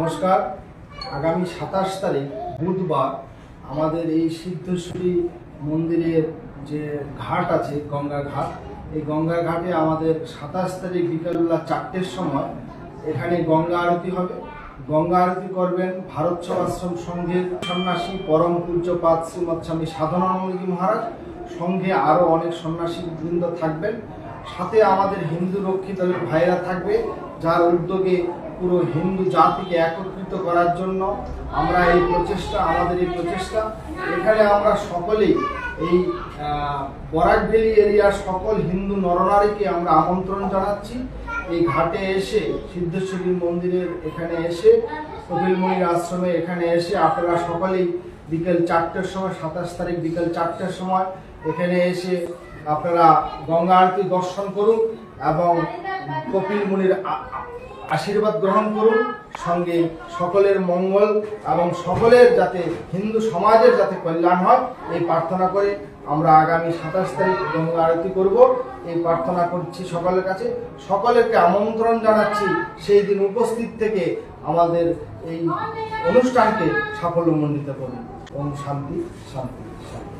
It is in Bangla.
নমস্কার। আগামী 27 তারিখ বুধবার আমাদের এই সিদ্ধেশ্বরী মন্দিরের যে ঘাট আছে, গঙ্গা ঘাট, এই গঙ্গা ঘাটে আমাদের 27 তারিখ বিকেলবেলা 4টের সময় এখানে গঙ্গা আরতি হবে। গঙ্গা আরতি করবেন ভারত সেবাশ্রম সংঘের সন্ন্যাসী পরম পূজ্যপাদ শ্রীমৎ স্বামী সাধনানন্দজি মহারাজ। সঙ্গে আরও অনেক সন্ন্যাসী বৃন্দ থাকবেন। সাথে আমাদের হিন্দু রক্ষী দলের ভাইরা থাকবে, যার উদ্যোগে পুরো হিন্দু জাতিকে একত্রিত করার জন্য আমাদের এই প্রচেষ্টা। এখানে আমরা সকলেই এই বরাক ভ্যালি এরিয়ার সকল হিন্দু নরনারীকে আমরা আমন্ত্রণ জানাচ্ছি। এই ঘাটে এসে সিদ্ধেশ্বরী মন্দিরের এখানে এসে কপিলমুনির আশ্রমে এখানে এসে আপনারা সকলেই বিকেল 4টের সময় 27 তারিখ বিকেল 4টের সময় এখানে এসে আপনারা গঙ্গা আরতি দর্শন করুন এবং কপিলমুনির আশীর্বাদ গ্রহণ করুন। সঙ্গে সকলের মঙ্গল এবং সকলের যাতে হিন্দু সমাজের যাতে কল্যাণ হয় এই প্রার্থনা করে আমরা আগামী 27 তারিখ গঙ্গা আরতি করব। এই প্রার্থনা করছি সকলের কাছে, সকলেরকে আমন্ত্রণ জানাচ্ছি সেই দিন উপস্থিত থেকে আমাদের এই অনুষ্ঠানকে সাফল্যমণ্ডিত করুন। ওম শান্তি শান্তি শান্তি।